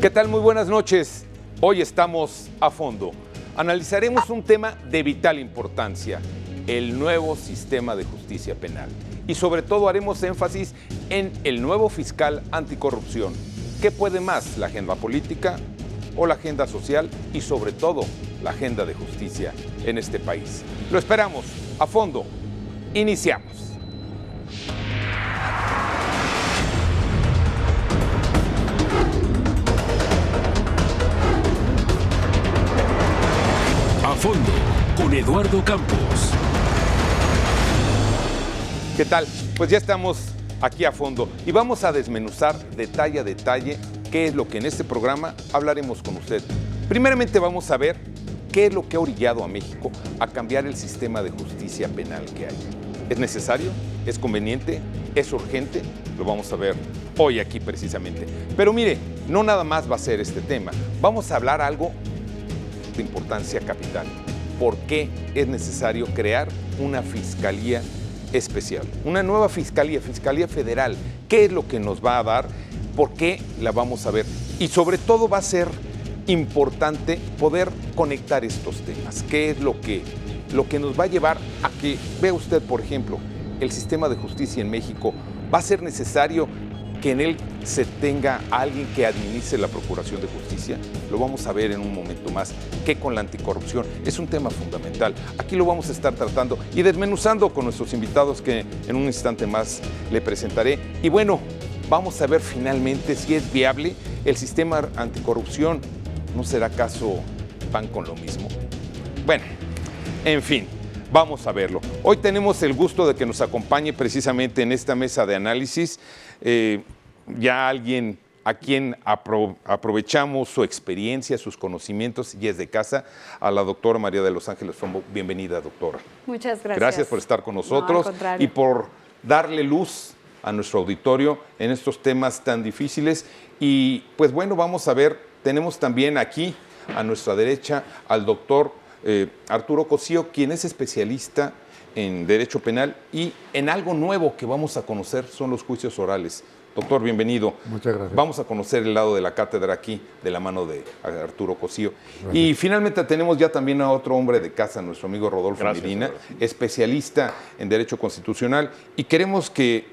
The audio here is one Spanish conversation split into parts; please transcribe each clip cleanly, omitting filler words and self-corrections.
¿Qué tal? Muy buenas noches. Hoy estamos a fondo. Analizaremos un tema de vital importancia, el nuevo sistema de justicia penal. Y sobre todo haremos énfasis en el nuevo fiscal anticorrupción. ¿Qué puede más, la agenda política o la agenda social y sobre todo la agenda de justicia en este país? Lo esperamos a fondo. Iniciamos. A fondo, con Eduardo Campos. ¿Qué tal? Pues ya estamos aquí a fondo y vamos a desmenuzar detalle a detalle qué es lo que en este programa hablaremos con usted. Primeramente vamos a ver qué es lo que ha orillado a México a cambiar el sistema de justicia penal que hay. ¿Es necesario? ¿Es conveniente? ¿Es urgente? Lo vamos a ver hoy aquí precisamente. Pero mire, no nada más va a ser este tema. Vamos a hablar algo de importancia capital. ¿Por qué es necesario crear una fiscalía especial? Una nueva fiscalía federal. ¿Qué es lo que nos va a dar? ¿Por qué la vamos a ver? Y sobre todo va a ser importante poder conectar estos temas. ¿Qué es lo que nos va a llevar a que, vea usted, por ejemplo, el sistema de justicia en México? ¿Va a ser necesario que en él se tenga alguien que administre la Procuración de Justicia? Lo vamos a ver en un momento más. ¿Qué con la anticorrupción? Es un tema fundamental. Aquí lo vamos a estar tratando y desmenuzando con nuestros invitados que en un instante más le presentaré. Y bueno, vamos a ver finalmente si es viable el sistema anticorrupción. ¿No será acaso pan con lo mismo? Bueno, en fin. Vamos a verlo. Hoy tenemos el gusto de que nos acompañe precisamente en esta mesa de análisis ya alguien a quien aprovechamos su experiencia, sus conocimientos y es de casa, a la doctora María de los Ángeles Frombo. Bienvenida, doctora. Muchas gracias. Gracias por estar con nosotros y por darle luz a nuestro auditorio en estos temas tan difíciles. Y pues bueno, vamos a ver, tenemos también aquí a nuestra derecha al doctor Arturo Cosío, quien es especialista en Derecho Penal y en algo nuevo que vamos a conocer son los juicios orales. Doctor, bienvenido. Muchas gracias. Vamos a conocer el lado de la cátedra aquí, de la mano de Arturo Cosío. Gracias. Y finalmente tenemos ya también a otro hombre de casa, nuestro amigo Rodolfo Medina, especialista en Derecho Constitucional. Y queremos que,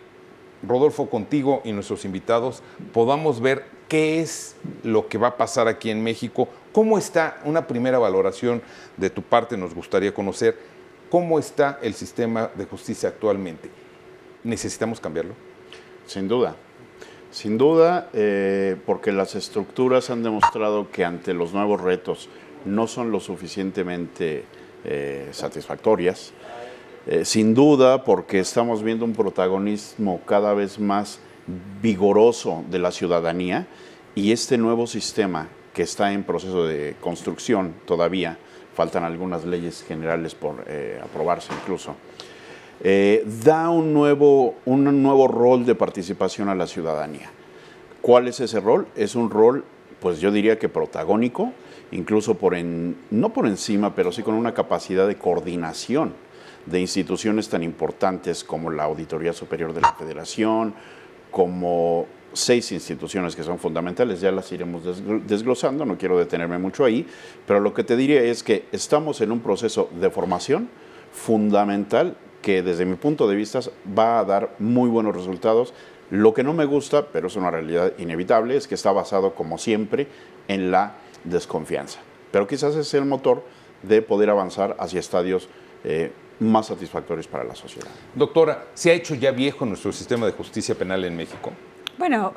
Rodolfo, contigo y nuestros invitados, podamos ver qué es lo que va a pasar aquí en México. ¿Cómo está? Una primera valoración de tu parte nos gustaría conocer. ¿Cómo está el sistema de justicia actualmente? ¿Necesitamos cambiarlo? Sin duda, porque las estructuras han demostrado que ante los nuevos retos no son lo suficientemente satisfactorias. Sin duda, porque estamos viendo un protagonismo cada vez más vigoroso de la ciudadanía y este nuevo sistema que está en proceso de construcción todavía, faltan algunas leyes generales por aprobarse incluso, da un nuevo rol de participación a la ciudadanía. ¿Cuál es ese rol? Es un rol, pues yo diría que protagónico, incluso no por encima, pero sí con una capacidad de coordinación de instituciones tan importantes como la Auditoría Superior de la Federación, como 6 instituciones que son fundamentales, ya las iremos desglosando, no quiero detenerme mucho ahí, pero lo que te diría es que estamos en un proceso de formación fundamental que desde mi punto de vista va a dar muy buenos resultados. Lo que no me gusta, pero es una realidad inevitable, es que está basado como siempre en la desconfianza. Pero quizás ese es el motor de poder avanzar hacia estadios más satisfactorios para la sociedad. Doctora, ¿se ha hecho ya viejo nuestro sistema de justicia penal en México? Bueno,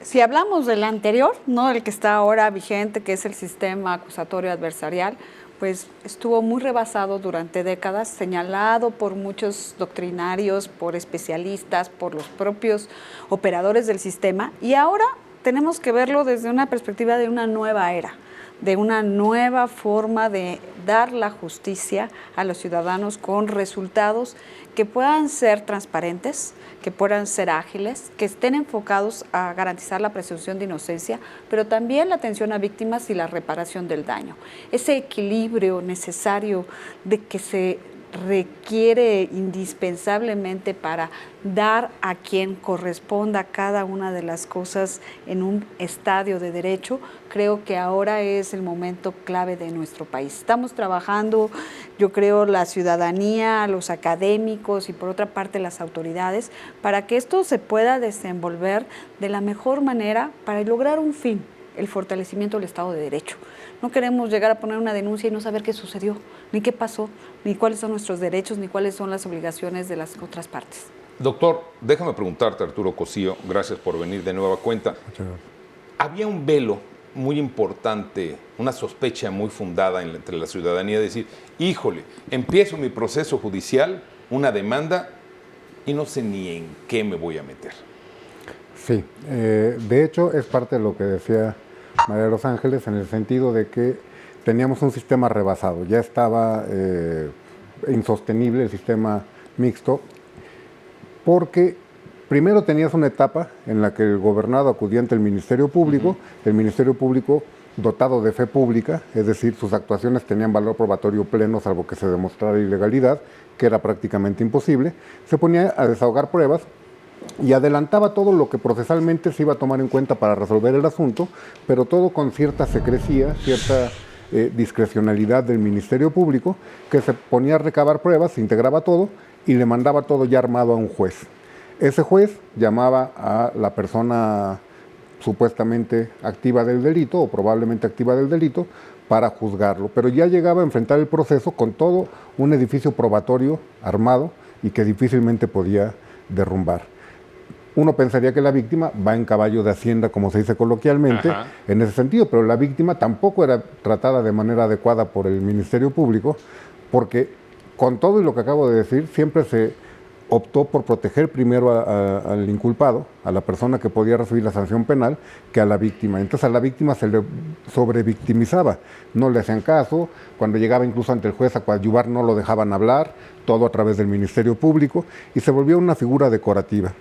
si hablamos del anterior, no el que está ahora vigente, que es el sistema acusatorio adversarial, pues estuvo muy rebasado durante décadas, señalado por muchos doctrinarios, por especialistas, por los propios operadores del sistema, y ahora tenemos que verlo desde una perspectiva de una nueva era, de una nueva forma de dar la justicia a los ciudadanos con resultados que puedan ser transparentes, que puedan ser ágiles, que estén enfocados a garantizar la presunción de inocencia, pero también la atención a víctimas y la reparación del daño. Ese equilibrio necesario de que se requiere indispensablemente para dar a quien corresponda cada una de las cosas en un estadio de derecho, creo que ahora es el momento clave de nuestro país. Estamos trabajando, yo creo, la ciudadanía, los académicos y por otra parte las autoridades, para que esto se pueda desenvolver de la mejor manera para lograr un fin, el fortalecimiento del Estado de Derecho. No queremos llegar a poner una denuncia y no saber qué sucedió, ni qué pasó, ni cuáles son nuestros derechos, ni cuáles son las obligaciones de las otras partes. Doctor, déjame preguntarte, Arturo Cosío, gracias por venir de nueva cuenta. Había un velo muy importante, una sospecha muy fundada entre la ciudadanía de decir, híjole, empiezo mi proceso judicial, una demanda, y no sé ni en qué me voy a meter. Sí, de hecho es parte de lo que decía María de los Ángeles, en el sentido de que teníamos un sistema rebasado, ya estaba insostenible el sistema mixto, porque primero tenías una etapa en la que el gobernado acudía ante el Ministerio Público, el Ministerio Público dotado de fe pública, es decir, sus actuaciones tenían valor probatorio pleno, salvo que se demostrara ilegalidad, que era prácticamente imposible, se ponía a desahogar pruebas y adelantaba todo lo que procesalmente se iba a tomar en cuenta para resolver el asunto, pero todo con cierta secrecía, cierta discrecionalidad del Ministerio Público, que se ponía a recabar pruebas, se integraba todo y le mandaba todo ya armado a un juez. Ese juez llamaba a la persona supuestamente activa del delito o probablemente activa del delito para juzgarlo, pero ya llegaba a enfrentar el proceso con todo un edificio probatorio armado y que difícilmente podía derrumbar. Uno pensaría que la víctima va en caballo de Hacienda, como se dice coloquialmente, en ese sentido, pero la víctima tampoco era tratada de manera adecuada por el Ministerio Público, porque con todo y lo que acabo de decir, siempre se optó por proteger primero al inculpado, a la persona que podía recibir la sanción penal, que a la víctima. Entonces a la víctima se le sobrevictimizaba, no le hacían caso, cuando llegaba incluso ante el juez a coadyuvar no lo dejaban hablar, todo a través del Ministerio Público, y se volvió una figura decorativa.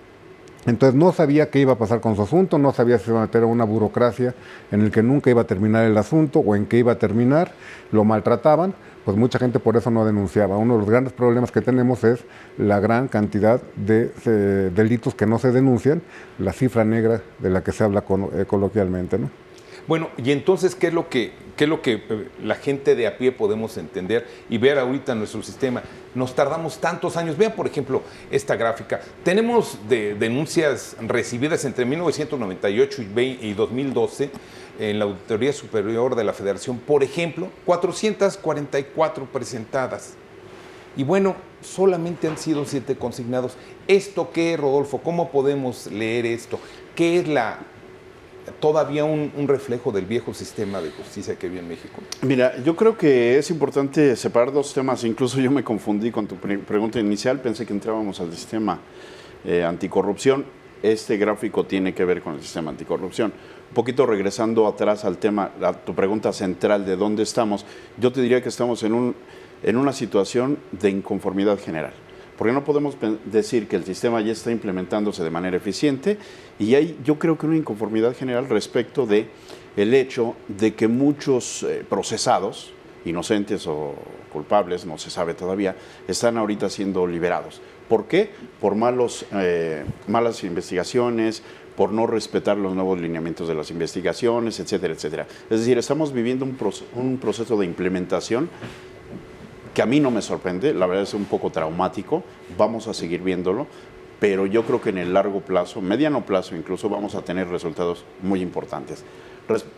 Entonces no sabía qué iba a pasar con su asunto, no sabía si se iba a meter a una burocracia en el que nunca iba a terminar el asunto o en qué iba a terminar, lo maltrataban, pues mucha gente por eso no denunciaba. Uno de los grandes problemas que tenemos es la gran cantidad de delitos que no se denuncian, la cifra negra de la que se habla coloquialmente, ¿no? Bueno, y entonces, ¿qué es lo que la gente de a pie podemos entender y ver ahorita nuestro sistema? Nos tardamos tantos años. Vean, por ejemplo, esta gráfica. Tenemos de denuncias recibidas entre 1998 y 2012 en la Auditoría Superior de la Federación, por ejemplo, 444 presentadas. Y bueno, solamente han sido 7 consignados. ¿Esto qué, Rodolfo? ¿Cómo podemos leer esto? ¿Qué es todavía un reflejo del viejo sistema de justicia que había en México? Mira, yo creo que es importante separar dos temas. Incluso yo me confundí con tu pregunta inicial, pensé que entrábamos al sistema anticorrupción. Este gráfico tiene que ver con el sistema anticorrupción. Un poquito regresando atrás al tema, a tu pregunta central de dónde estamos, yo te diría que estamos en una situación de inconformidad general. Porque no podemos decir que el sistema ya está implementándose de manera eficiente y hay, yo creo que una inconformidad general respecto de el hecho de que muchos procesados, inocentes o culpables, no se sabe todavía, están ahorita siendo liberados. ¿Por qué? Por malas investigaciones, por no respetar los nuevos lineamientos de las investigaciones, etcétera, etcétera. Es decir, estamos viviendo un proceso de implementación que a mí no me sorprende, la verdad es un poco traumático, vamos a seguir viéndolo, pero yo creo que en el largo plazo, mediano plazo incluso, vamos a tener resultados muy importantes.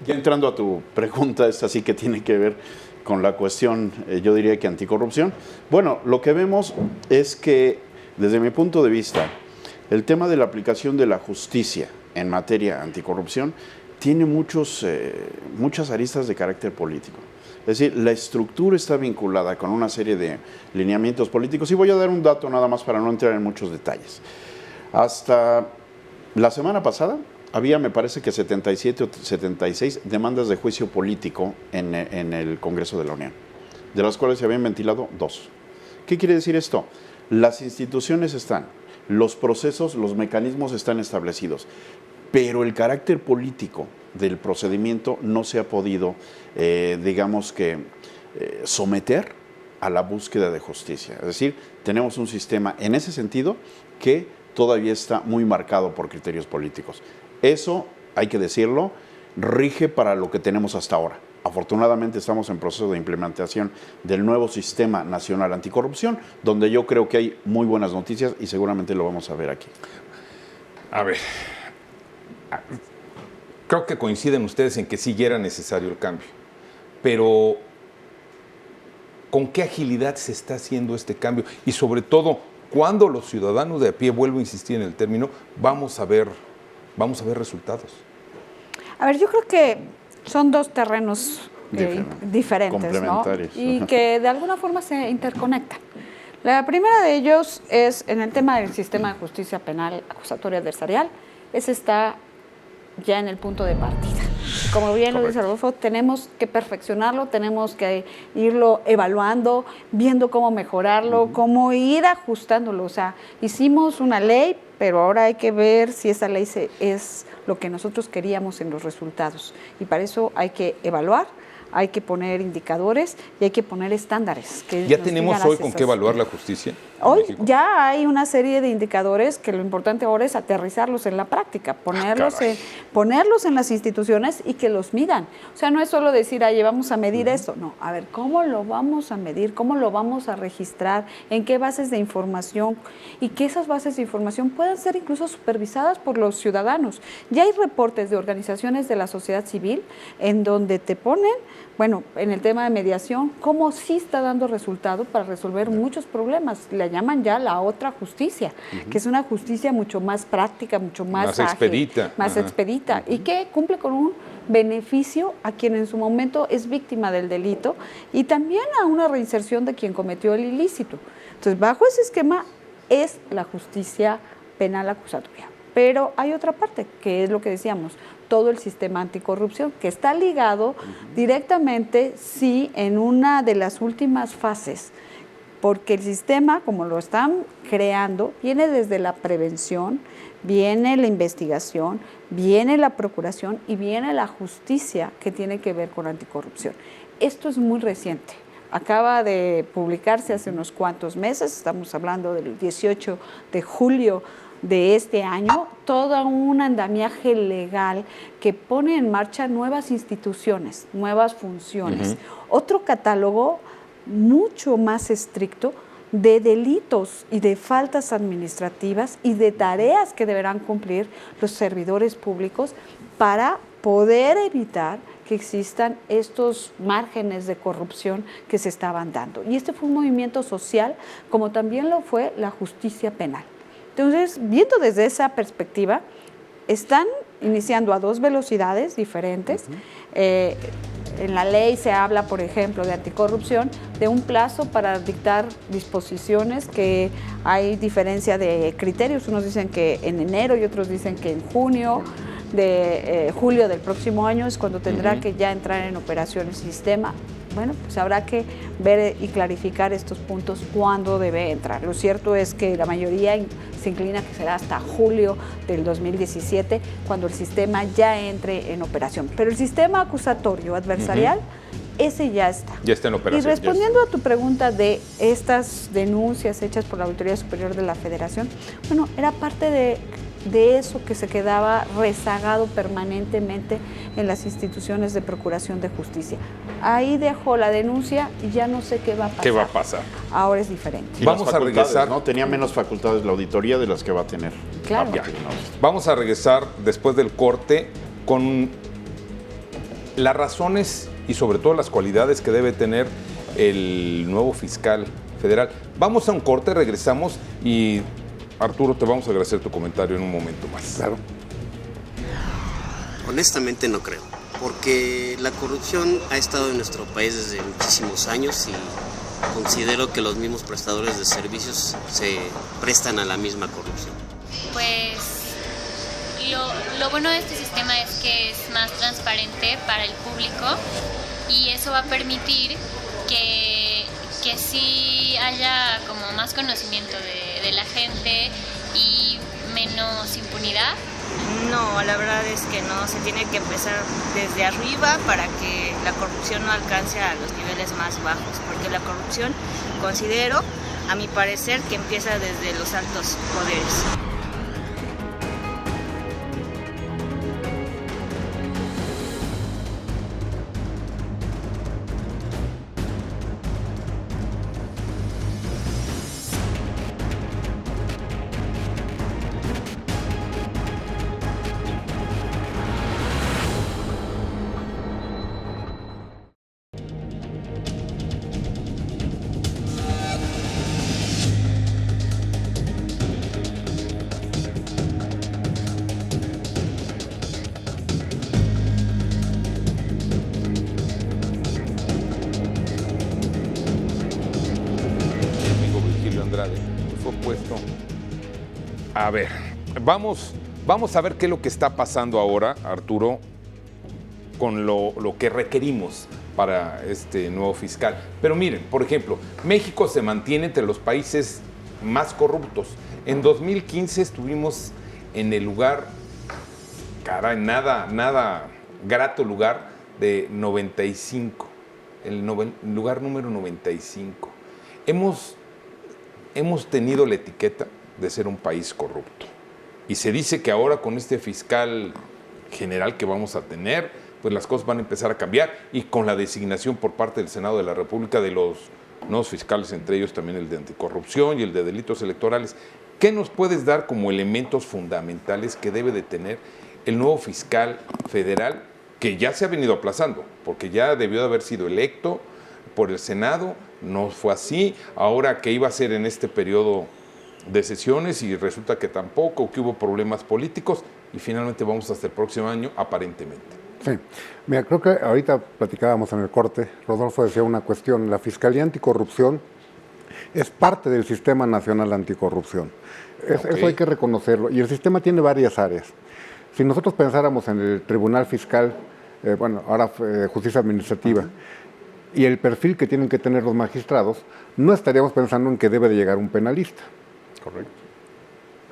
Ya entrando a tu pregunta, esta sí que tiene que ver con la cuestión, yo diría que anticorrupción. Bueno, lo que vemos es que, desde mi punto de vista, el tema de la aplicación de la justicia en materia anticorrupción tiene muchas aristas de carácter político. Es decir, la estructura está vinculada con una serie de lineamientos políticos. Y voy a dar un dato nada más para no entrar en muchos detalles. Hasta la semana pasada había, me parece que 77 o 76 demandas de juicio político en el Congreso de la Unión, de las cuales se habían ventilado 2. ¿Qué quiere decir esto? Las instituciones están, los procesos, los mecanismos están establecidos, pero el carácter político del procedimiento no se ha podido, digamos que, someter a la búsqueda de justicia. Es decir, tenemos un sistema en ese sentido que todavía está muy marcado por criterios políticos. Eso, hay que decirlo, rige para lo que tenemos hasta ahora. Afortunadamente estamos en proceso de implementación del nuevo Sistema Nacional Anticorrupción, donde yo creo que hay muy buenas noticias y seguramente lo vamos a ver aquí. A ver, creo que coinciden ustedes en que sí ya era necesario el cambio, pero ¿con qué agilidad se está haciendo este cambio? Y sobre todo, ¿cuándo los ciudadanos de a pie, vuelvo a insistir en el término, vamos a ver resultados? A ver, yo creo que son dos terrenos diferentes, complementarios, ¿no? Y que de alguna forma se interconectan. La primera de ellos es en el tema del sistema de justicia penal acusatoria adversarial. Ese está ya en el punto de partida. Como bien lo dice Rodolfo, tenemos que perfeccionarlo, tenemos que irlo evaluando, viendo cómo mejorarlo, cómo ir ajustándolo. O sea, hicimos una ley, pero ahora hay que ver si esa ley es lo que nosotros queríamos en los resultados. Y para eso hay que evaluar, hay que poner indicadores y hay que poner estándares. ¿Ya tenemos hoy con qué evaluar la justicia? Hoy ya hay una serie de indicadores que lo importante ahora es aterrizarlos en la práctica, ponerlos en las instituciones y que los midan. O sea, no es solo decir, vamos a medir esto. No, a ver, ¿cómo lo vamos a medir? ¿Cómo lo vamos a registrar? ¿En qué bases de información? Y que esas bases de información puedan ser incluso supervisadas por los ciudadanos. Ya hay reportes de organizaciones de la sociedad civil en donde te ponen, bueno, en el tema de mediación, cómo sí está dando resultado para resolver muchos problemas. La llaman ya la otra justicia, que es una justicia mucho más práctica, mucho más ágil, expedita. Más expedita, y que cumple con un beneficio a quien en su momento es víctima del delito y también a una reinserción de quien cometió el ilícito. Entonces, bajo ese esquema es la justicia penal acusatoria. Pero hay otra parte, que es lo que decíamos, todo el sistema anticorrupción, que está ligado directamente, sí, en una de las últimas fases, porque el sistema, como lo están creando, viene desde la prevención, viene la investigación, viene la procuración y viene la justicia que tiene que ver con anticorrupción. Esto es muy reciente. Acaba de publicarse hace unos cuantos meses, estamos hablando del 18 de julio de este año, todo un andamiaje legal que pone en marcha nuevas instituciones, nuevas funciones. Otro catálogo mucho más estricto de delitos y de faltas administrativas y de tareas que deberán cumplir los servidores públicos para poder evitar que existan estos márgenes de corrupción que se estaban dando. Y este fue un movimiento social, como también lo fue la justicia penal. Entonces, viendo desde esa perspectiva, están iniciando a dos velocidades diferentes. En la ley se habla, por ejemplo, de anticorrupción, de un plazo para dictar disposiciones, que hay diferencia de criterios. Unos dicen que en enero y otros dicen que en junio. Julio del próximo año es cuando tendrá que ya entrar en operación el sistema. Bueno, pues habrá que ver y clarificar estos puntos cuándo debe entrar. Lo cierto es que la mayoría se inclina que será hasta julio del 2017 cuando el sistema ya entre en operación. Pero el sistema acusatorio adversarial, ese ya está. Ya está en operación. Y respondiendo a tu pregunta de estas denuncias hechas por la Auditoría Superior de la Federación, bueno, era parte de eso que se quedaba rezagado permanentemente en las instituciones de procuración de justicia. Ahí dejó la denuncia y ya no sé qué va a pasar. ¿Qué va a pasar? Ahora es diferente. Y vamos a regresar, ¿no? Tenía menos facultades la auditoría de las que va a tener. Claro. Vamos a regresar después del corte con las razones y sobre todo las cualidades que debe tener el nuevo fiscal federal. Vamos a un corte, regresamos y Arturo, te vamos a agradecer tu comentario en un momento más. Claro. Honestamente no creo, porque la corrupción ha estado en nuestro país desde muchísimos años y considero que los mismos prestadores de servicios se prestan a la misma corrupción. Pues lo bueno de este sistema es que es más transparente para el público y eso va a permitir que sí haya como más conocimiento de la gente y menos impunidad No, la verdad es que no, se tiene que empezar desde arriba para que la corrupción no alcance a los niveles más bajos, porque la corrupción, considero, a mi parecer, que empieza desde los altos poderes. Fue puesto. A ver, vamos a ver qué es lo que está pasando ahora, Arturo, con lo que requerimos para este nuevo fiscal. Pero miren, por ejemplo, México se mantiene entre los países más corruptos. En 2015 estuvimos en el lugar, caray, nada grato lugar de 95, el lugar número 95. Hemos tenido la etiqueta de ser un país corrupto. Y se dice que ahora con este fiscal general que vamos a tener, pues las cosas van a empezar a cambiar, y con la designación por parte del Senado de la República de los nuevos fiscales, entre ellos también el de anticorrupción y el de delitos electorales. ¿Qué nos puedes dar como elementos fundamentales que debe de tener el nuevo fiscal federal, que ya se ha venido aplazando, porque ya debió de haber sido electo por el Senado? No fue así. Ahora que iba a ser en este periodo de sesiones y resulta que tampoco, que hubo problemas políticos, y finalmente vamos hasta el próximo año, aparentemente. Sí, mira, creo que ahorita platicábamos en el corte, Rodolfo decía una cuestión: la Fiscalía Anticorrupción es parte del Sistema Nacional Anticorrupción. Eso hay que reconocerlo, y el sistema tiene varias áreas. Si nosotros pensáramos en el Tribunal Fiscal, ahora Justicia Administrativa, y el perfil que tienen que tener los magistrados, no estaríamos pensando en que debe de llegar un penalista. Correcto.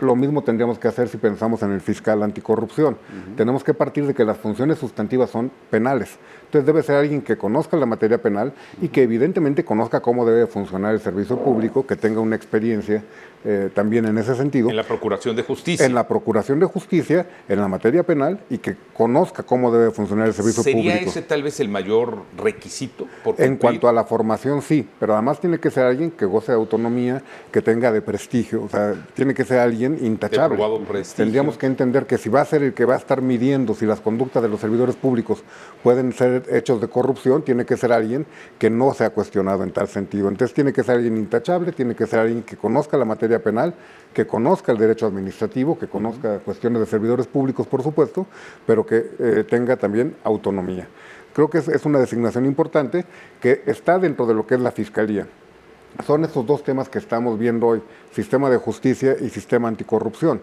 Lo mismo tendríamos que hacer si pensamos en el fiscal anticorrupción. Tenemos que partir de que las funciones sustantivas son penales. Entonces debe ser alguien que conozca la materia penal y que evidentemente conozca cómo debe funcionar el servicio público, que tenga una experiencia también en ese sentido. En la Procuración de Justicia. En la Procuración de Justicia, en la materia penal, y que conozca cómo debe funcionar el servicio público. ¿Sería ese tal vez el mayor requisito? En cuanto a la formación, sí, pero además tiene que ser alguien que goce de autonomía, que tenga de prestigio, o sea, tiene que ser alguien intachable. De probado prestigio. Tendríamos que entender que si va a ser el que va a estar midiendo si las conductas de los servidores públicos pueden ser hechos de corrupción, tiene que ser alguien que no sea cuestionado en tal sentido. Entonces tiene que ser alguien intachable, tiene que ser alguien que conozca la materia penal, que conozca el derecho administrativo, que conozca cuestiones de servidores públicos, por supuesto, pero que tenga también autonomía. Creo que es una designación importante que está dentro de lo que es la Fiscalía. Son estos dos temas que estamos viendo hoy, sistema de justicia y sistema anticorrupción.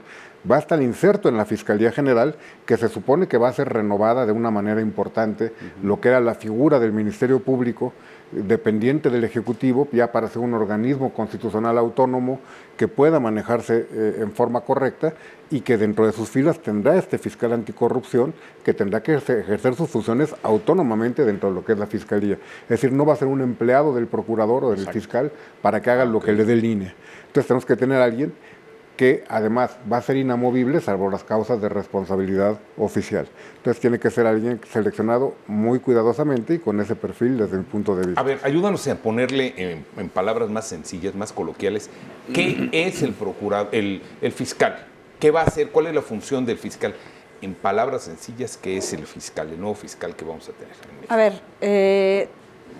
Va a estar inserto en la Fiscalía General, que se supone que va a ser renovada de una manera importante, lo que era la figura del Ministerio Público, dependiente del Ejecutivo, ya para ser un organismo constitucional autónomo que pueda manejarse en forma correcta, y que dentro de sus filas tendrá este fiscal anticorrupción que tendrá que ejercer sus funciones autónomamente dentro de lo que es la Fiscalía. Es decir, no va a ser un empleado del procurador o del fiscal para que haga lo que le dé el INE. Entonces tenemos que tener a alguien que además va a ser inamovible salvo las causas de responsabilidad oficial. Entonces tiene que ser alguien seleccionado muy cuidadosamente y con ese perfil desde mi punto de vista. A ver, ayúdanos a ponerle en palabras más sencillas, más coloquiales, ¿qué es el procurador, el fiscal? ¿Qué va a hacer? ¿Cuál es la función del fiscal? En palabras sencillas, ¿qué es el fiscal, el nuevo fiscal que vamos a tener en México? A ver,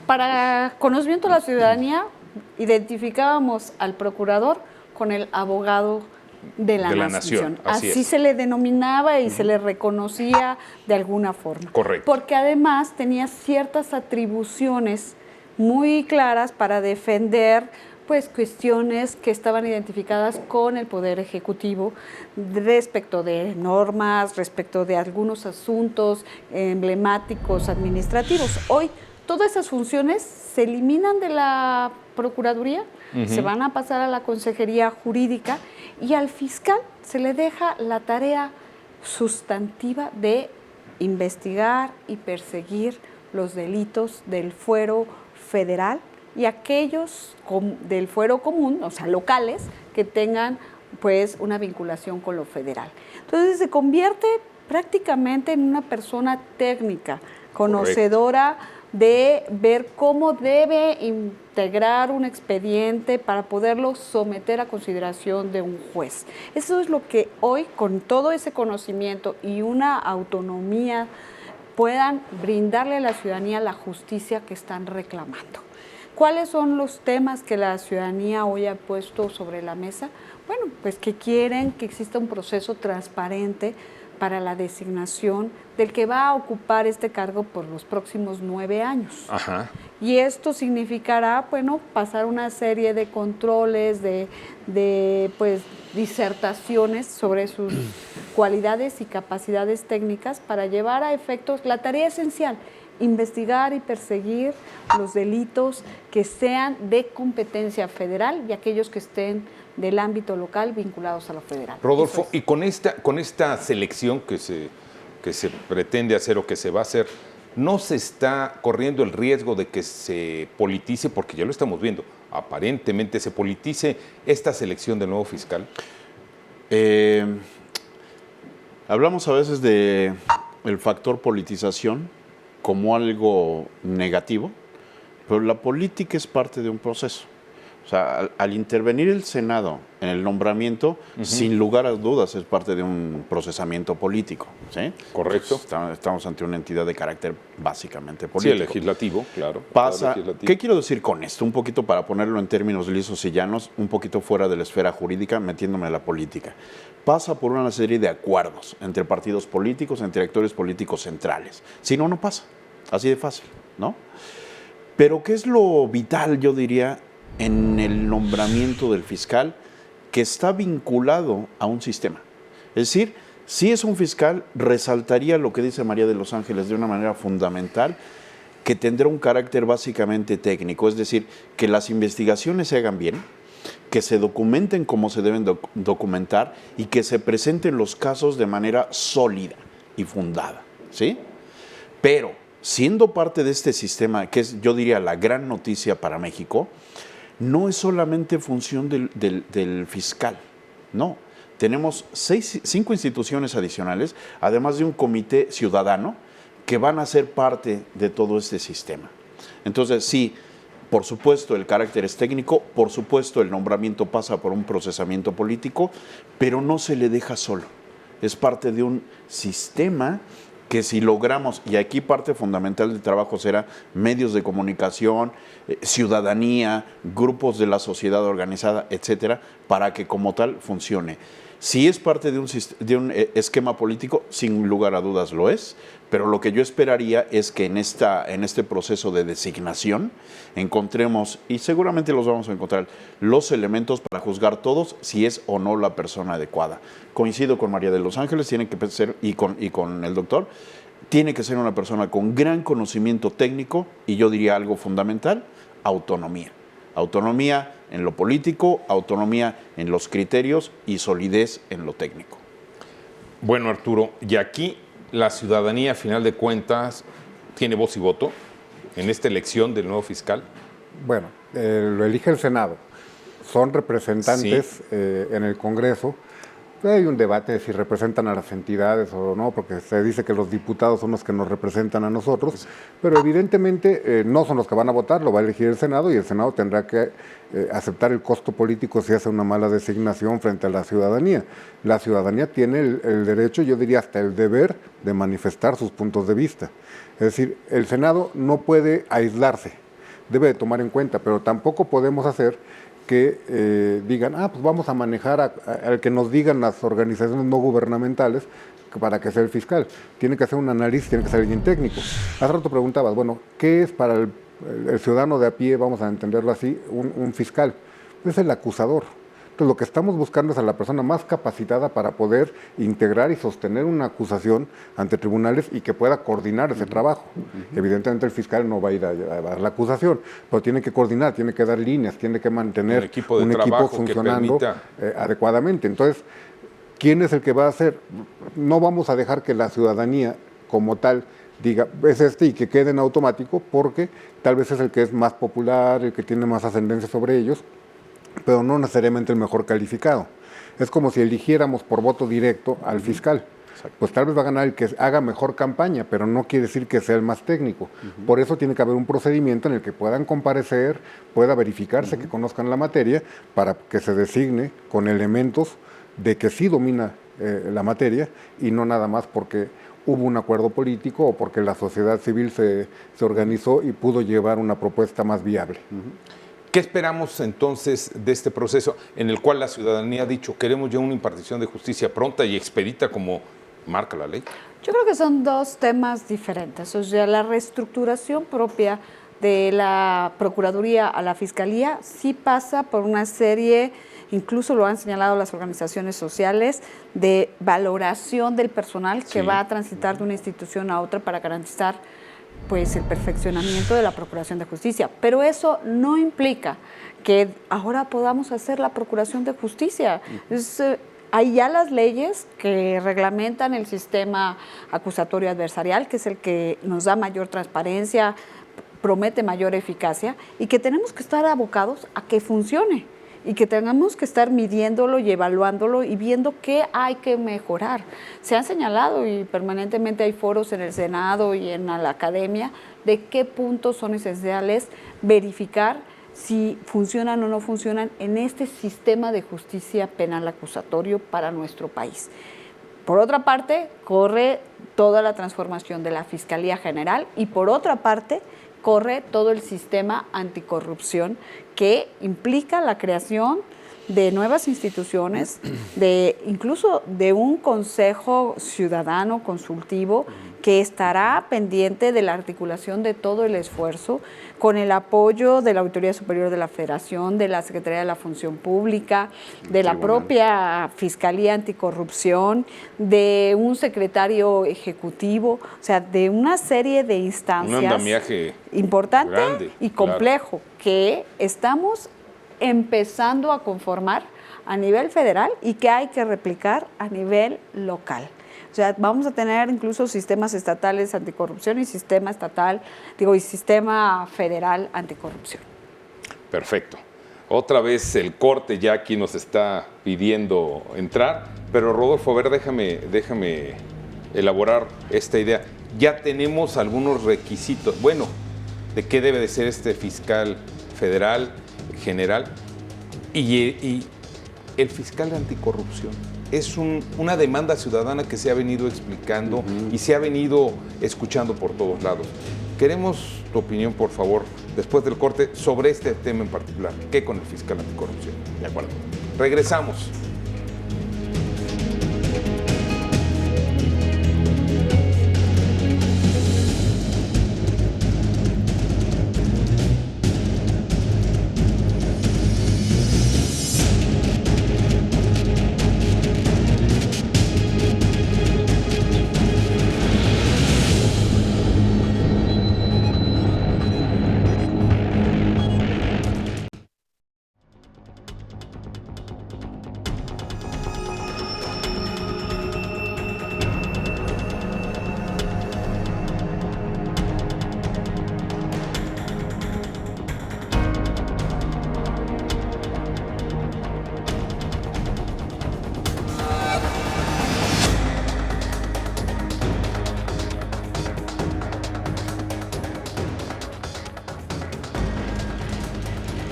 para conocimiento de la ciudadanía, identificábamos al procurador con el abogado de la nación. Así se le denominaba y se le reconocía de alguna forma. Correcto. Porque además tenía ciertas atribuciones muy claras para defender pues cuestiones que estaban identificadas con el Poder Ejecutivo respecto de normas, respecto de algunos asuntos emblemáticos administrativos. Hoy todas esas funciones se eliminan de la Procuraduría, se van a pasar a la Consejería Jurídica, y al fiscal se le deja la tarea sustantiva de investigar y perseguir los delitos del fuero federal y aquellos del fuero común, o sea, locales, que tengan pues una vinculación con lo federal. Entonces se convierte prácticamente en una persona técnica, conocedora de ver cómo debe integrar un expediente para poderlo someter a consideración de un juez. Eso es lo que hoy, con todo ese conocimiento y una autonomía, puedan brindarle a la ciudadanía la justicia que están reclamando. ¿Cuáles son los temas que la ciudadanía hoy ha puesto sobre la mesa? Bueno, pues que quieren que exista un proceso transparente para la designación del que va a ocupar este cargo por los próximos 9 años. Ajá. Y esto significará, bueno, pasar una serie de controles, de pues, disertaciones sobre sus cualidades y capacidades técnicas para llevar a efectos la tarea esencial: investigar y perseguir los delitos que sean de competencia federal y aquellos que estén del ámbito local vinculados a lo federal. Rodolfo, y con esta selección que se pretende hacer o que se va a hacer, ¿no se está corriendo el riesgo de que se politice, porque ya lo estamos viendo, aparentemente se politice esta selección del nuevo fiscal? Hablamos a veces de el factor politización como algo negativo, pero la política es parte de un proceso. O sea, al intervenir el Senado en el nombramiento, sin lugar a dudas es parte de un procesamiento político, ¿sí? Correcto. Estamos ante una entidad de carácter básicamente Sí, político. el legislativo, claro. Pasa, Legislativo. ¿qué quiero decir con esto? Un poquito para ponerlo en términos lisos y llanos, un poquito fuera de la esfera jurídica, metiéndome a la política. Pasa por una serie de acuerdos entre partidos políticos, entre actores políticos centrales. Si no, no pasa. Así de fácil, ¿no? Pero ¿qué es lo vital, yo diría, en el nombramiento del fiscal, que está vinculado a un sistema? Es decir, si es un fiscal, resaltaría lo que dice María de los Ángeles de una manera fundamental, que tendrá un carácter básicamente técnico, es decir, que las investigaciones se hagan bien, que se documenten como se deben documentar y que se presenten los casos de manera sólida y fundada, ¿sí? Pero, siendo parte de este sistema, que es, yo diría, la gran noticia para México, no es solamente función del fiscal, no. Tenemos 5 instituciones adicionales, además de un comité ciudadano, que van a ser parte de todo este sistema. Entonces, sí, por supuesto el carácter es técnico, por supuesto el nombramiento pasa por un procesamiento político, pero no se le deja solo. Es parte de un sistema que si logramos, y aquí parte fundamental del trabajo será medios de comunicación, ciudadanía, grupos de la sociedad organizada, etcétera, para que como tal funcione. Si es parte de un esquema político, sin lugar a dudas lo es, pero lo que yo esperaría es que en este proceso de designación encontremos, y seguramente los vamos a encontrar, los elementos para juzgar todos si es o no la persona adecuada. Coincido con María de los Ángeles, tiene que ser, y con el doctor, tiene que ser una persona con gran conocimiento técnico y yo diría algo fundamental, autonomía. Autonomía en lo político, autonomía en los criterios y solidez en lo técnico. Bueno, Arturo, y aquí la ciudadanía, a final de cuentas, tiene voz y voto en esta elección del nuevo fiscal. Bueno, lo elige el Senado. Son representantes en el Congreso. Hay un debate de si representan a las entidades o no, porque se dice que los diputados son los que nos representan a nosotros, pero evidentemente no son los que van a votar, lo va a elegir el Senado y el Senado tendrá que aceptar el costo político si hace una mala designación frente a la ciudadanía. La ciudadanía tiene el derecho, yo diría hasta el deber, de manifestar sus puntos de vista. Es decir, el Senado no puede aislarse, debe de tomar en cuenta, pero tampoco podemos hacer que digan, pues vamos a manejar al que nos digan las organizaciones no gubernamentales para que sea el fiscal. Tiene que hacer un análisis, tiene que ser alguien técnico. Hace rato preguntabas, bueno, ¿qué es para el ciudadano de a pie, vamos a entenderlo así, un fiscal? Es el acusador. Entonces, lo que estamos buscando es a la persona más capacitada para poder integrar y sostener una acusación ante tribunales y que pueda coordinar ese trabajo. Evidentemente, el fiscal no va a ir a dar la acusación, pero tiene que coordinar, tiene que dar líneas, tiene que mantener un equipo funcionando adecuadamente. Entonces, ¿quién es el que va a hacer? No vamos a dejar que la ciudadanía como tal diga, es este y que quede en automático, porque tal vez es el que es más popular, el que tiene más ascendencia sobre ellos, pero no necesariamente el mejor calificado. Es como si eligiéramos por voto directo al fiscal. Pues tal vez va a ganar el que haga mejor campaña, pero no quiere decir que sea el más técnico. Por eso tiene que haber un procedimiento en el que puedan comparecer, pueda verificarse que conozcan la materia, para que se designe con elementos de que sí domina la materia, y no nada más porque hubo un acuerdo político o porque la sociedad civil se organizó y pudo llevar una propuesta más viable. ¿Qué esperamos entonces de este proceso en el cual la ciudadanía ha dicho queremos ya una impartición de justicia pronta y expedita como marca la ley? Yo creo que son dos temas diferentes. O sea, la reestructuración propia de la Procuraduría a la Fiscalía sí pasa por una serie, incluso lo han señalado las organizaciones sociales, de valoración del personal que va a transitar de una institución a otra para garantizar pues el perfeccionamiento de la Procuración de Justicia. Pero eso no implica que ahora podamos hacer la Procuración de Justicia. Hay ya las leyes que reglamentan el sistema acusatorio adversarial, que es el que nos da mayor transparencia, promete mayor eficacia, y que tenemos que estar abocados a que funcione y que tengamos que estar midiéndolo y evaluándolo y viendo qué hay que mejorar. Se han señalado y permanentemente hay foros en el Senado y en la academia de qué puntos son esenciales verificar si funcionan o no funcionan en este sistema de justicia penal acusatorio para nuestro país. Por otra parte, corre toda la transformación de la Fiscalía General y por otra parte, corre todo el sistema anticorrupción que implica la creación de nuevas instituciones, incluso de un consejo ciudadano consultivo que estará pendiente de la articulación de todo el esfuerzo, con el apoyo de la Auditoría Superior de la Federación, de la Secretaría de la Función Pública, de la propia Fiscalía Anticorrupción, de un secretario ejecutivo, o sea, de una serie de instancias. Un andamiaje importante grande, y complejo, que estamos empezando a conformar a nivel federal y que hay que replicar a nivel local. O sea, vamos a tener incluso sistemas estatales anticorrupción y sistema federal anticorrupción. Perfecto. Otra vez el corte ya aquí nos está pidiendo entrar, pero Rodolfo, a ver, déjame elaborar esta idea. Ya tenemos algunos requisitos. Bueno, ¿de qué debe de ser este fiscal federal, general? Y el fiscal de anticorrupción es una demanda ciudadana que se ha venido explicando y se ha venido escuchando por todos lados. Queremos tu opinión, por favor, después del corte, sobre este tema en particular. ¿Qué con el fiscal anticorrupción? De acuerdo. Regresamos.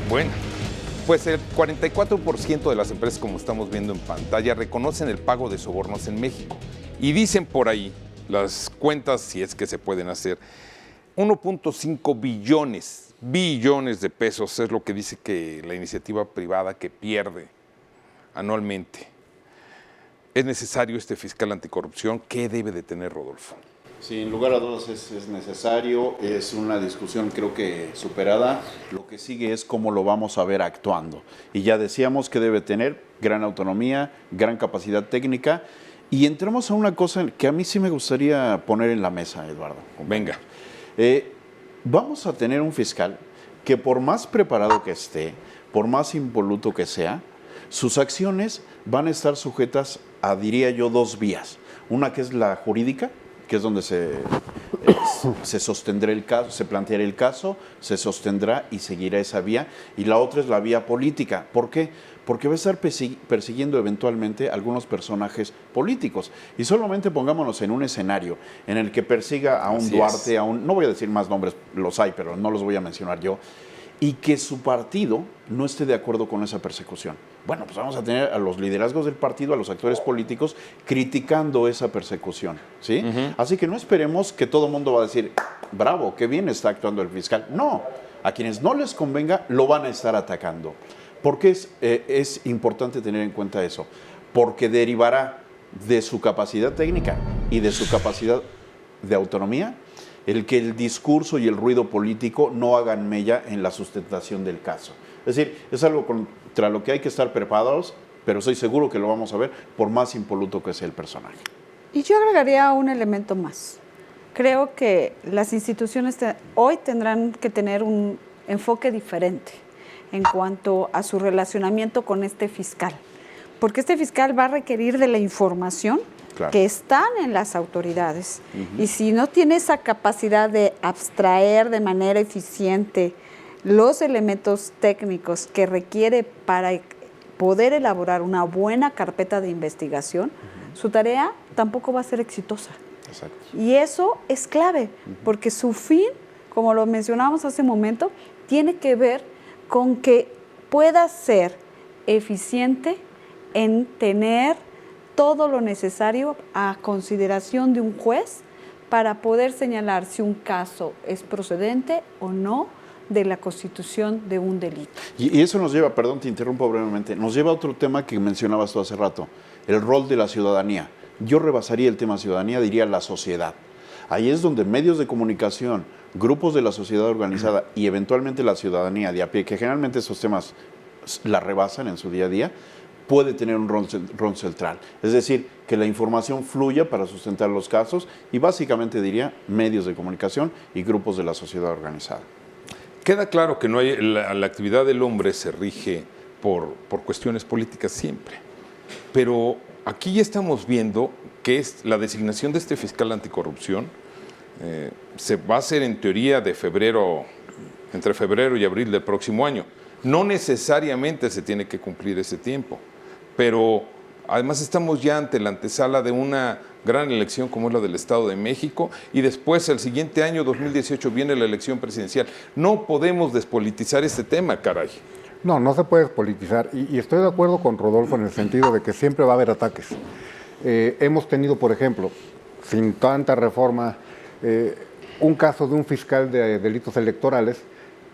Bueno, pues el 44% de las empresas, como estamos viendo en pantalla, reconocen el pago de sobornos en México. Y dicen por ahí las cuentas, si es que se pueden hacer, 1.5 billones de pesos es lo que dice que la iniciativa privada que pierde anualmente. ¿Es necesario este fiscal anticorrupción? ¿Qué debe de tener, Rodolfo? Sin lugar a dudas es necesario, es una discusión creo que superada. Lo que sigue es cómo lo vamos a ver actuando. Y ya decíamos que debe tener gran autonomía, gran capacidad técnica. Y entramos a una cosa que a mí sí me gustaría poner en la mesa, Eduardo. Venga. Vamos a tener un fiscal que por más preparado que esté, por más impoluto que sea, Sus acciones van a estar sujetas a, diría yo, dos vías. Una que es la jurídica, que es donde se sostendrá el caso, se planteará el caso, se sostendrá y seguirá esa vía. Y la otra es la vía política. ¿Por qué? Porque va a estar persiguiendo eventualmente algunos personajes políticos. Y solamente pongámonos en un escenario en el que persiga a un Así Duarte, es. no voy a decir más nombres, los hay, pero no los voy a mencionar yo, y que su partido no esté de acuerdo con esa persecución. Bueno, pues vamos a tener a los liderazgos del partido, a los actores políticos, criticando esa persecución, ¿sí? Así que no esperemos que todo el mundo va a decir, bravo, qué bien está actuando el fiscal. No, a quienes no les convenga lo van a estar atacando. ¿Por qué es importante tener en cuenta eso? Porque derivará de su capacidad técnica y de su capacidad de autonomía el que el discurso y el ruido político no hagan mella en la sustentación del caso. Es decir, es algo contra lo que hay que estar preparados, pero estoy seguro que lo vamos a ver por más impoluto que sea el personaje. Y yo agregaría un elemento más. Creo que las instituciones hoy tendrán que tener un enfoque diferente en cuanto a su relacionamiento con este fiscal, porque este fiscal va a requerir de la información que están en las autoridades. Y si no tiene esa capacidad de abstraer de manera eficiente los elementos técnicos que requiere para poder elaborar una buena carpeta de investigación, su tarea tampoco va a ser exitosa. Exacto. Y eso es clave, porque su fin, como lo mencionábamos hace un momento, tiene que ver con que pueda ser eficiente en tener todo lo necesario a consideración de un juez para poder señalar si un caso es procedente o no de la constitución de un delito. Y eso nos lleva, perdón, te interrumpo brevemente, nos lleva a otro tema que mencionabas tú hace rato, el rol de la ciudadanía. Yo rebasaría el tema ciudadanía, diría la sociedad. Ahí es donde medios de comunicación, grupos de la sociedad organizada y eventualmente la ciudadanía de a pie, que generalmente esos temas la rebasan en su día a día, puede tener un rol central. Es decir, que la información fluya para sustentar los casos y básicamente diría medios de comunicación y grupos de la sociedad organizada. Queda claro que no hay, la actividad del hombre se rige por cuestiones políticas siempre, pero aquí ya estamos viendo que es la designación de este fiscal anticorrupción se va a hacer en teoría de entre febrero y abril del próximo año. No necesariamente se tiene que cumplir ese tiempo, pero además estamos ya ante la antesala de una gran elección como es la del Estado de México y después el siguiente año, 2018, viene la elección presidencial. No podemos despolitizar este tema, caray. No, no se puede despolitizar y estoy de acuerdo con Rodolfo en el sentido de que siempre va a haber ataques. Hemos tenido, por ejemplo, sin tanta reforma, un caso de un fiscal de delitos electorales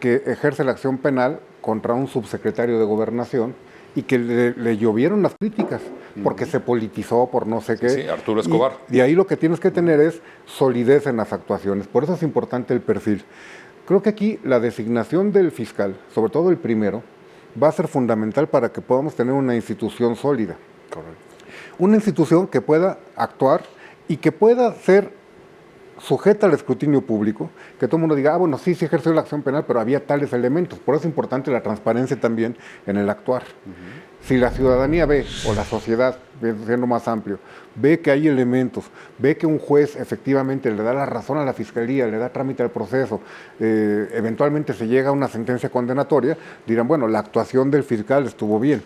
que ejerce la acción penal contra un subsecretario de Gobernación y que le llovieron las críticas porque se politizó por no sé qué. Sí, Arturo Escobar. Y ahí lo que tienes que tener es solidez en las actuaciones. Por eso es importante el perfil. Creo que aquí la designación del fiscal, sobre todo el primero, va a ser fundamental para que podamos tener una institución sólida. Correcto. Una institución que pueda actuar y que pueda ser sujeta al escrutinio público, que todo el mundo diga, bueno, sí ejerció la acción penal, pero había tales elementos. Por eso es importante la transparencia también en el actuar. Si la ciudadanía ve, o la sociedad, siendo más amplio, ve que hay elementos, ve que un juez efectivamente le da la razón a la fiscalía, le da trámite al proceso, eventualmente se llega a una sentencia condenatoria, dirán, bueno, la actuación del fiscal estuvo bien.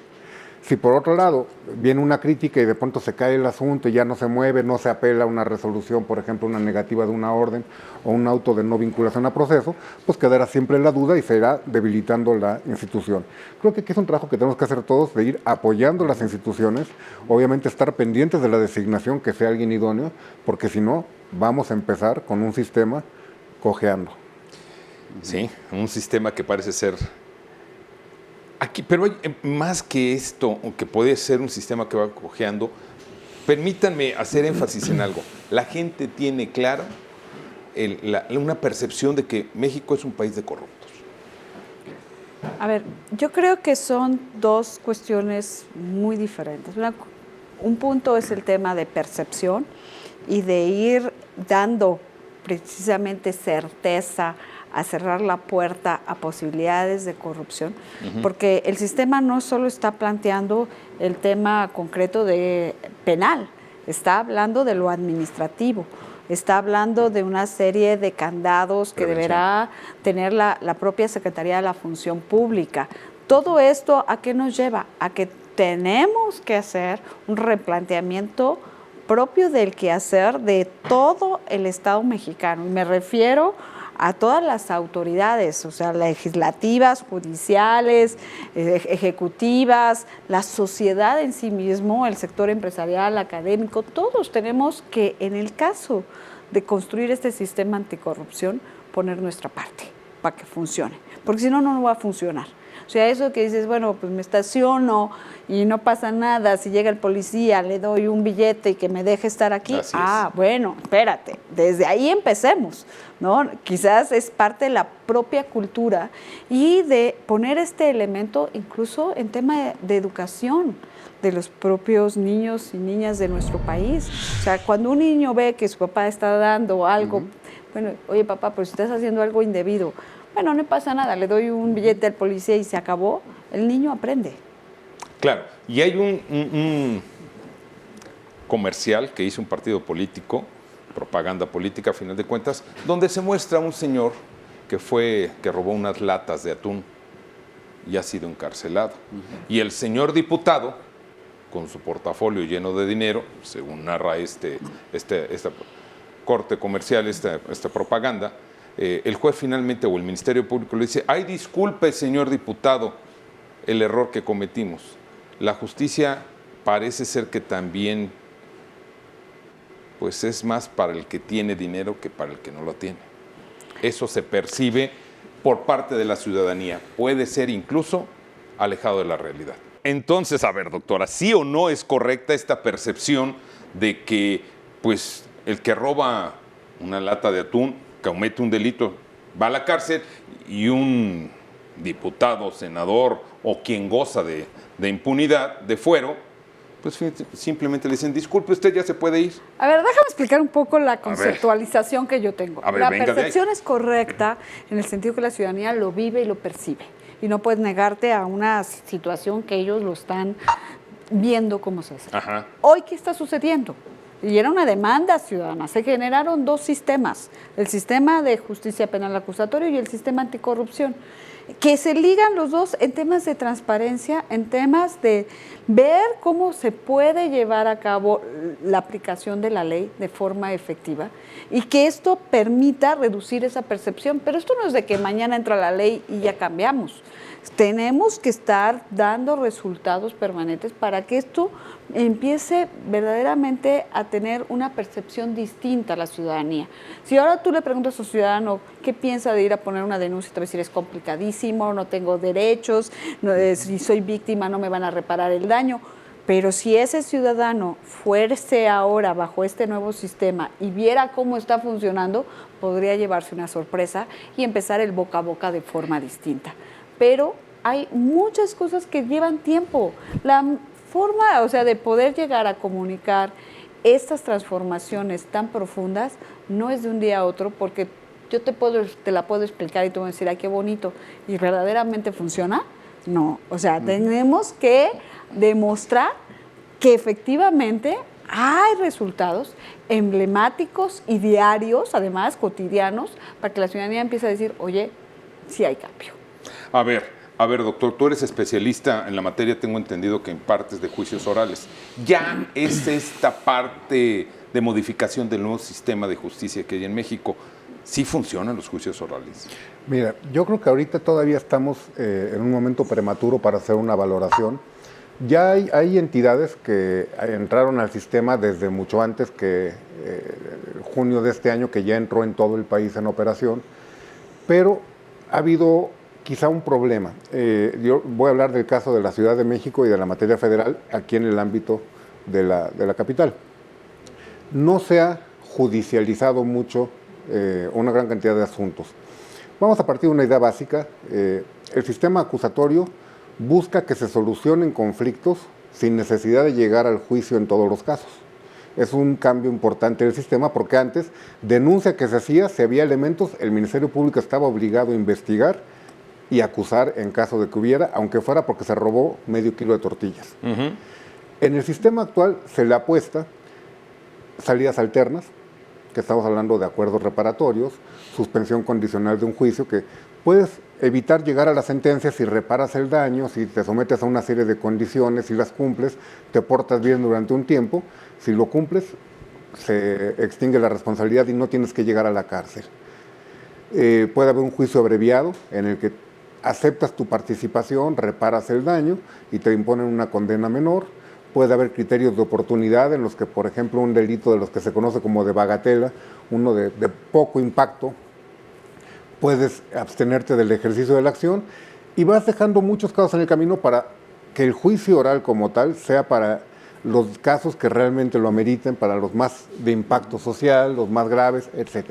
Si por otro lado viene una crítica y de pronto se cae el asunto y ya no se mueve, no se apela a una resolución, por ejemplo, una negativa de una orden o un auto de no vinculación a proceso, pues quedará siempre la duda y se irá debilitando la institución. Creo que aquí es un trabajo que tenemos que hacer todos, de ir apoyando las instituciones, obviamente estar pendientes de la designación, que sea alguien idóneo, porque si no, vamos a empezar con un sistema cojeando. Sí, un sistema que parece ser... Aquí, pero hay más que esto, que puede ser un sistema que va cojeando. Permítanme hacer énfasis en algo. La gente tiene clara una percepción de que México es un país de corruptos. A ver, yo creo que son dos cuestiones muy diferentes. Un punto es el tema de percepción y de ir dando precisamente certeza a cerrar la puerta a posibilidades de corrupción, porque el sistema no solo está planteando el tema concreto de penal, está hablando de lo administrativo, está hablando de una serie de candados que deberá tener la propia Secretaría de la Función Pública. Todo esto, ¿a qué nos lleva? A que tenemos que hacer un replanteamiento propio del quehacer de todo el Estado mexicano. Y me refiero a todas las autoridades, o sea, legislativas, judiciales, ejecutivas, la sociedad en sí mismo, el sector empresarial, académico, todos tenemos que, en el caso de construir este sistema anticorrupción, poner nuestra parte para que funcione, porque si no, no va a funcionar. O sea, eso que dices, bueno, pues me estaciono y no pasa nada, si llega el policía, le doy un billete y que me deje estar aquí. Bueno, espérate, desde ahí empecemos, ¿no? Quizás es parte de la propia cultura y de poner este elemento incluso en tema de educación de los propios niños y niñas de nuestro país. O sea, cuando un niño ve que su papá está dando algo, bueno, oye papá, pues estás haciendo algo indebido, bueno, no pasa nada, le doy un billete al policía y se acabó, el niño aprende. Claro, y hay un comercial que hizo un partido político, propaganda política a final de cuentas, donde se muestra a un señor que robó unas latas de atún y ha sido encarcelado. Y el señor diputado, con su portafolio lleno de dinero, según narra esta corte comercial, esta propaganda, el juez finalmente, o el Ministerio Público, le dice: ay, disculpe, señor diputado, el error que cometimos. La justicia parece ser que también, pues, es más para el que tiene dinero que para el que no lo tiene. Eso se percibe por parte de la ciudadanía. Puede ser incluso alejado de la realidad. Entonces, a ver, doctora, ¿sí o no es correcta esta percepción de que, pues, el que roba una lata de atún, que comete un delito, va a la cárcel, y un diputado, senador o quien goza de impunidad, de fuero, pues simplemente le dicen: disculpe, usted ya se puede ir? A ver, déjame explicar un poco la conceptualización que yo tengo. La percepción es correcta en el sentido que la ciudadanía lo vive y lo percibe. Y no puedes negarte a una situación que ellos lo están viendo cómo se hace. Hoy, ¿qué está sucediendo? Y era una demanda ciudadana. Se generaron dos sistemas, el sistema de justicia penal acusatorio y el sistema anticorrupción, que se ligan los dos en temas de transparencia, en temas de ver cómo se puede llevar a cabo la aplicación de la ley de forma efectiva y que esto permita reducir esa percepción. Pero esto no es de que mañana entra la ley y ya cambiamos. Tenemos que estar dando resultados permanentes para que esto empiece verdaderamente a tener una percepción distinta a la ciudadanía. Si ahora tú le preguntas a un ciudadano qué piensa de ir a poner una denuncia, te va a decir: es complicadísimo, no tengo derechos, si soy víctima no me van a reparar el daño. Pero si ese ciudadano fuese ahora bajo este nuevo sistema y viera cómo está funcionando, podría llevarse una sorpresa y empezar el boca a boca de forma distinta. Pero hay muchas cosas que llevan tiempo. La forma, o sea, de poder llegar a comunicar estas transformaciones tan profundas no es de un día a otro, porque yo te la puedo explicar y tú vas a decir: ay, qué bonito, ¿y verdaderamente funciona? No, o sea, tenemos que demostrar que efectivamente hay resultados emblemáticos y diarios, además cotidianos, para que la ciudadanía empiece a decir: oye, sí hay cambio. A ver, doctor, tú eres especialista en la materia, tengo entendido que impartes de juicios orales. ¿Ya es esta parte de modificación del nuevo sistema de justicia que hay en México? ¿Sí funcionan los juicios orales? Mira, yo creo que ahorita todavía estamos en un momento prematuro para hacer una valoración. Ya hay entidades que entraron al sistema desde mucho antes que junio de este año, que ya entró en todo el país en operación, pero ha habido quizá un problema. Yo voy a hablar del caso de la Ciudad de México y de la materia federal aquí en el ámbito de la capital. No se ha judicializado mucho una gran cantidad de asuntos. Vamos a partir de una idea básica. El sistema acusatorio busca que se solucionen conflictos sin necesidad de llegar al juicio en todos los casos. es un cambio importante del sistema, porque antes, denuncia que se hacía, si había elementos, el Ministerio Público estaba obligado a investigar y acusar en caso de que hubiera, aunque fuera porque se robó medio kilo de tortillas. En el sistema actual se le apuesta salidas alternas, que estamos hablando de acuerdos reparatorios, suspensión condicional de un juicio, que puedes evitar llegar a la sentencia si reparas el daño, si te sometes a una serie de condiciones, si las cumples, te portas bien durante un tiempo, si lo cumples, se extingue la responsabilidad y no tienes que llegar a la cárcel. Puede haber un juicio abreviado en el que aceptas tu participación, reparas el daño y te imponen una condena menor. Puede haber criterios de oportunidad en los que, por ejemplo, un delito de los que se conoce como de bagatela, uno de poco impacto, puedes abstenerte del ejercicio de la acción y vas dejando muchos casos en el camino para que el juicio oral como tal sea para los casos que realmente lo ameriten, para los más de impacto social, los más graves, etc.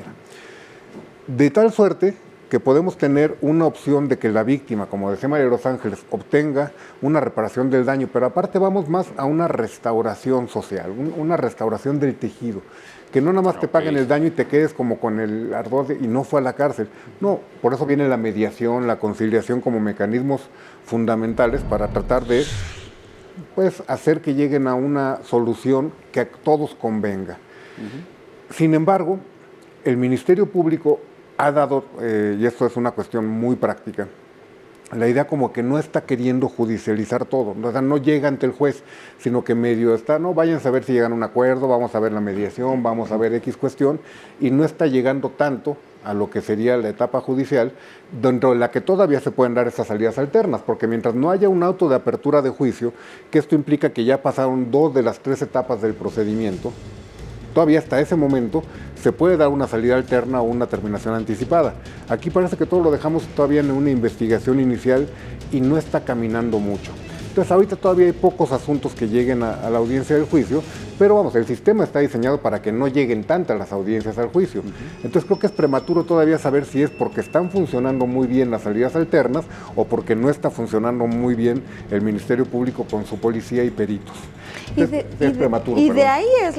De tal suerte que podemos tener una opción de que la víctima, como decía María de los Ángeles, obtenga una reparación del daño, pero aparte vamos más a una restauración social, una restauración del tejido, que no nada más te paguen el daño y te quedes como con el ardor y no fue a la cárcel. No, por eso viene la mediación, la conciliación como mecanismos fundamentales para tratar de pues, hacer que lleguen a una solución que a todos convenga. Sin embargo, el Ministerio Público ha dado, y esto es una cuestión muy práctica, la idea como que no está queriendo judicializar todo, o sea, no llega ante el juez, sino que medio está, no, váyanse a ver si llegan a un acuerdo, vamos a ver la mediación, vamos a ver X cuestión, y no está llegando tanto a lo que sería la etapa judicial, dentro de la que todavía se pueden dar esas salidas alternas, porque mientras no haya un auto de apertura de juicio, que esto implica que ya pasaron 2 de las 3 etapas del procedimiento, todavía hasta ese momento se puede dar una salida alterna o una terminación anticipada. Aquí parece que todo lo dejamos todavía en una investigación inicial y no está caminando mucho. Entonces ahorita todavía hay pocos asuntos que lleguen a la audiencia del juicio, pero vamos, el sistema está diseñado para que no lleguen tantas las audiencias al juicio. Entonces creo que es prematuro todavía saber si es porque están funcionando muy bien las salidas alternas o porque no está funcionando muy bien el Ministerio Público con su policía y peritos. Entonces, es prematuro. Y de ahí es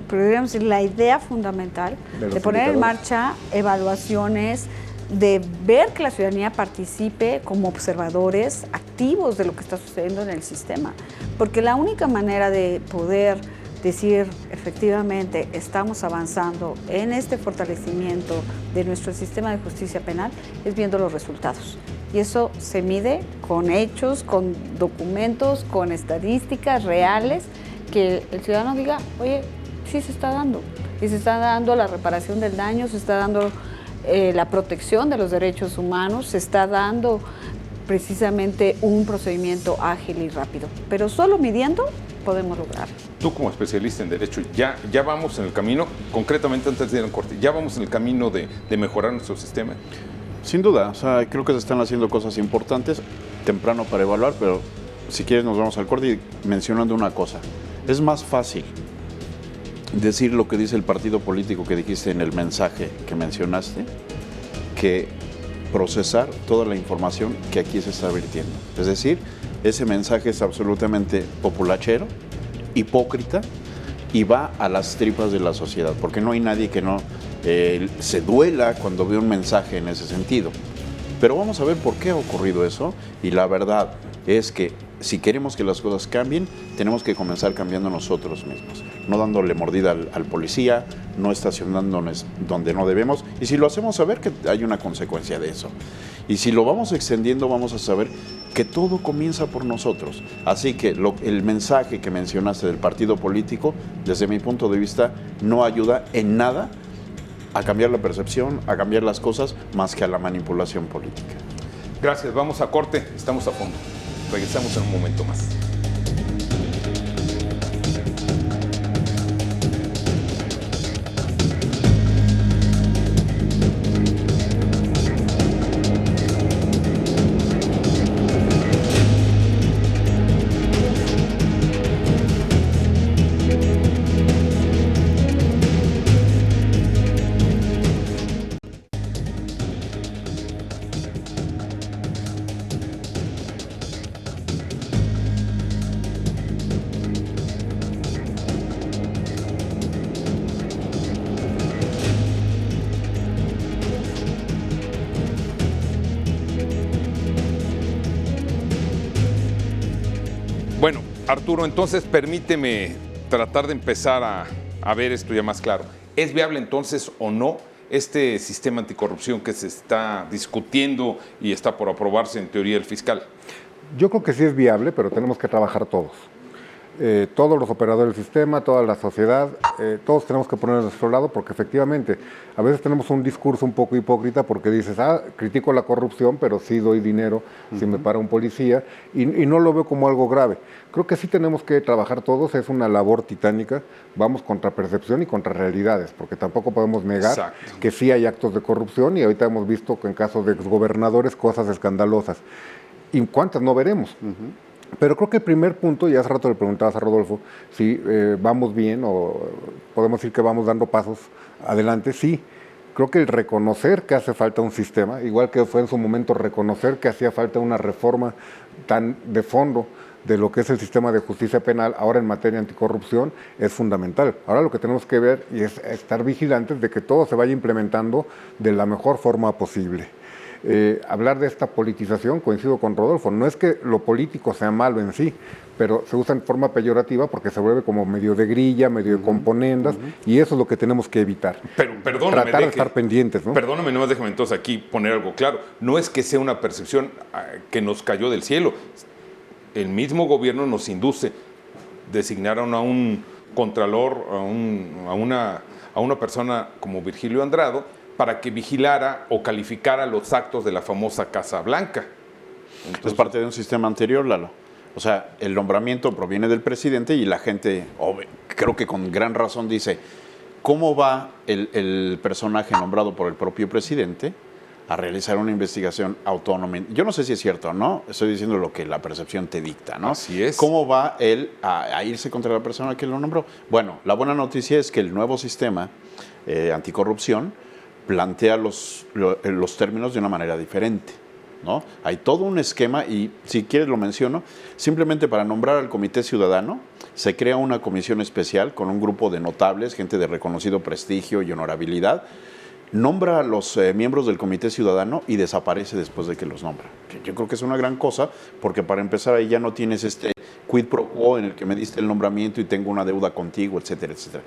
podríamos decir, la idea fundamental de poner en marcha evaluaciones, de ver que la ciudadanía participe como observadores activos de lo que está sucediendo en el sistema. Porque la única manera de poder decir efectivamente estamos avanzando en este fortalecimiento de nuestro sistema de justicia penal es viendo los resultados. Y eso se mide con hechos, con documentos, con estadísticas reales, que el ciudadano diga, oye, sí se está dando. Y se está dando la reparación del daño, se está dando la protección de los derechos humanos, se está dando precisamente un procedimiento ágil y rápido. Pero solo midiendo podemos lograrlo. Tú como especialista en derecho, ya vamos en el camino, concretamente antes de ir a un corte, ya vamos en el camino de mejorar nuestro sistema. Sin duda, o sea, creo que se están haciendo cosas importantes, temprano para evaluar, pero si quieres nos vamos al corte y mencionando una cosa. Es más fácil decir lo que dice el partido político que dijiste en el mensaje que mencionaste, que procesar toda la información que aquí se está vertiendo. Es decir, ese mensaje es absolutamente populachero, hipócrita y va a las tripas de la sociedad, porque no hay nadie que no se duela cuando ve un mensaje en ese sentido. Pero vamos a ver por qué ha ocurrido eso, y la verdad es que si queremos que las cosas cambien, tenemos que comenzar cambiando nosotros mismos, no dándole mordida al policía, no estacionándonos donde no debemos, y si lo hacemos saber que hay una consecuencia de eso. Y si lo vamos extendiendo, vamos a saber que todo comienza por nosotros. Así que el mensaje que mencionaste del partido político, desde mi punto de vista, no ayuda en nada a cambiar la percepción, a cambiar las cosas, más que a la manipulación política. Gracias, vamos a corte, estamos a fondo. Regresamos en un momento más. Bueno, Arturo, entonces permíteme tratar de empezar a ver esto ya más claro. ¿Es viable entonces o no este sistema anticorrupción que se está discutiendo y está por aprobarse en teoría el fiscal? Yo creo que sí es viable, pero tenemos que trabajar todos. Todos los operadores del sistema, toda la sociedad, todos tenemos que poner a nuestro lado, porque efectivamente a veces tenemos un discurso un poco hipócrita porque dices, critico la corrupción, pero sí doy dinero si me para un policía, y no lo veo como algo grave. Creo que sí tenemos que trabajar todos, es una labor titánica, vamos contra percepción y contra realidades, porque tampoco podemos negar que sí hay actos de corrupción, y ahorita hemos visto que en casos de exgobernadores cosas escandalosas. ¿Y cuántas no veremos? Pero creo que el primer punto, y hace rato le preguntabas a Rodolfo si vamos bien o podemos decir que vamos dando pasos adelante, sí. Creo que el reconocer que hace falta un sistema, igual que fue en su momento reconocer que hacía falta una reforma tan de fondo de lo que es el sistema de justicia penal, ahora en materia anticorrupción, es fundamental. Ahora lo que tenemos que ver y es estar vigilantes de que todo se vaya implementando de la mejor forma posible. Hablar de esta politización, coincido con Rodolfo, no es que lo político sea malo en sí, pero se usa en forma peyorativa porque se vuelve como medio de grilla, medio de componendas, y eso es lo que tenemos que evitar. Pero perdóname, tratar de estar pendientes, ¿no? Perdóname, nomás déjame entonces aquí poner algo claro. No es que sea una percepción que nos cayó del cielo. El mismo gobierno nos induce, designaron a un contralor, a una persona como Virgilio Andrado, para que vigilara o calificara los actos de la famosa Casa Blanca. Entonces, es parte de un sistema anterior, Lalo. O sea, el nombramiento proviene del presidente y la gente, creo que con gran razón, dice, ¿cómo va el personaje nombrado por el propio presidente a realizar una investigación autónoma? Yo no sé si es cierto o no, estoy diciendo lo que la percepción te dicta, ¿no? Así es. ¿Cómo va él a irse contra la persona que lo nombró? Bueno, la buena noticia es que el nuevo sistema anticorrupción plantea los términos de una manera diferente, ¿no? Hay todo un esquema y, si quieres lo menciono, simplemente para nombrar al Comité Ciudadano se crea una comisión especial con un grupo de notables, gente de reconocido prestigio y honorabilidad, nombra a los miembros del Comité Ciudadano y desaparece después de que los nombra. Yo creo que es una gran cosa, porque para empezar ahí ya no tienes este quid pro quo en el que me diste el nombramiento y tengo una deuda contigo, etcétera, etcétera.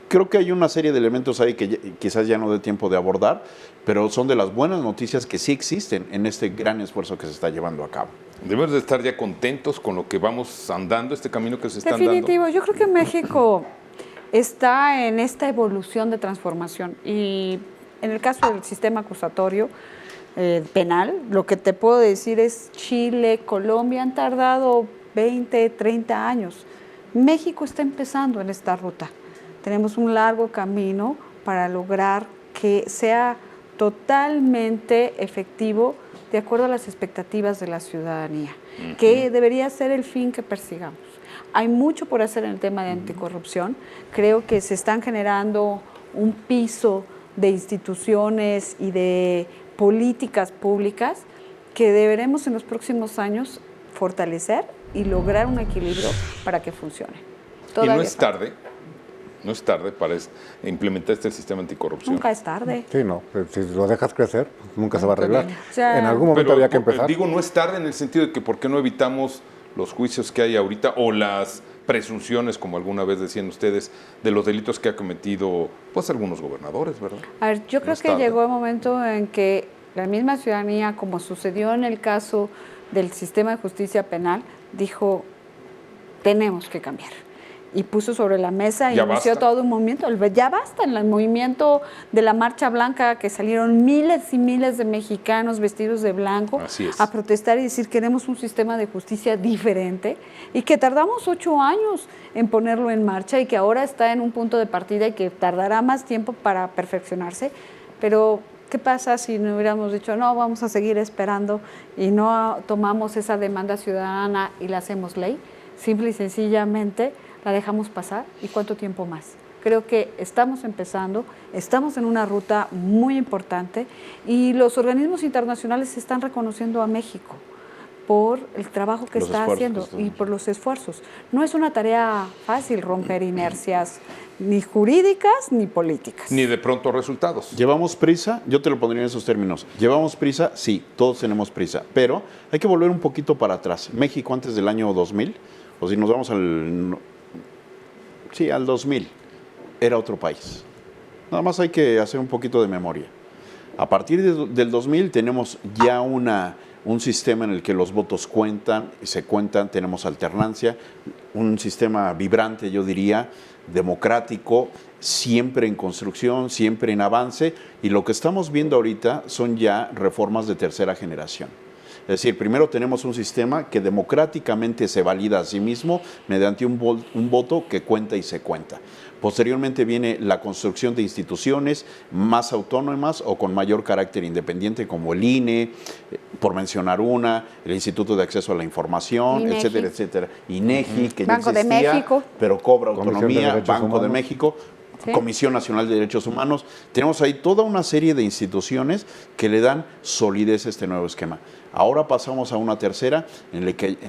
Creo que hay una serie de elementos ahí que quizás ya no dé tiempo de abordar, pero son de las buenas noticias que sí existen en este gran esfuerzo que se está llevando a cabo. Debemos de estar ya contentos con lo que vamos andando, este camino que se está andando. Definitivo, yo creo que México está en esta evolución de transformación, y en el caso del sistema acusatorio penal, lo que te puedo decir es Chile, Colombia han tardado 20, 30 años. México está empezando en esta ruta. Tenemos un largo camino para lograr que sea totalmente efectivo de acuerdo a las expectativas de la ciudadanía, que debería ser el fin que persigamos. Hay mucho por hacer en el tema de anticorrupción. Creo que se están generando un piso de instituciones y de políticas públicas que deberemos en los próximos años fortalecer y lograr un equilibrio para que funcione. Y no es tarde. No es tarde para implementar este sistema anticorrupción. Nunca es tarde. Sí, no. Si lo dejas crecer, nunca se va a arreglar. O sea, en algún momento había que empezar. Digo, no es tarde en el sentido de que ¿por qué no evitamos los juicios que hay ahorita o las presunciones, como alguna vez decían ustedes, de los delitos que ha cometido pues algunos gobernadores, ¿verdad? A ver, yo creo que llegó el momento en que la misma ciudadanía, como sucedió en el caso del sistema de justicia penal, dijo, tenemos que cambiar. Y puso sobre la mesa y inició todo un movimiento. Ya basta, en el movimiento de la Marcha Blanca, que salieron miles y miles de mexicanos vestidos de blanco a protestar y decir queremos un sistema de justicia diferente, y que tardamos 8 años en ponerlo en marcha y que ahora está en un punto de partida y que tardará más tiempo para perfeccionarse. Pero ¿qué pasa si no hubiéramos dicho no, vamos a seguir esperando y no tomamos esa demanda ciudadana y la hacemos ley? Simple y sencillamente la dejamos pasar. ¿Y cuánto tiempo más? Creo que estamos empezando, estamos en una ruta muy importante y los organismos internacionales están reconociendo a México. por el trabajo que Los está esfuerzos haciendo que está y haciendo. por los esfuerzos. No es una tarea fácil romper inercias ni jurídicas ni políticas. Ni de pronto resultados. ¿Llevamos prisa? Yo te lo pondría en esos términos. ¿Llevamos prisa? Sí, todos tenemos prisa. Pero hay que volver un poquito para atrás. México antes del año 2000, o si nos vamos al 2000, era otro país. Nada más hay que hacer un poquito de memoria. A partir del 2000 tenemos ya un sistema en el que los votos cuentan, se cuentan, tenemos alternancia, un sistema vibrante, yo diría, democrático, siempre en construcción, siempre en avance, y lo que estamos viendo ahorita son ya reformas de tercera generación. Es decir, primero tenemos un sistema que democráticamente se valida a sí mismo mediante un voto que cuenta y se cuenta. Posteriormente viene la construcción de instituciones más autónomas o con mayor carácter independiente, como el INE, por mencionar una, el Instituto de Acceso a la Información, INEGI. etcétera, etcétera. INEGI, que ya Banco de existía, México. pero cobra Comisión de autonomía, Derechos Banco de Humanos. México, Sí. Comisión Nacional de Derechos Humanos. Tenemos ahí toda una serie de instituciones que le dan solidez a este nuevo esquema. Ahora pasamos a una tercera en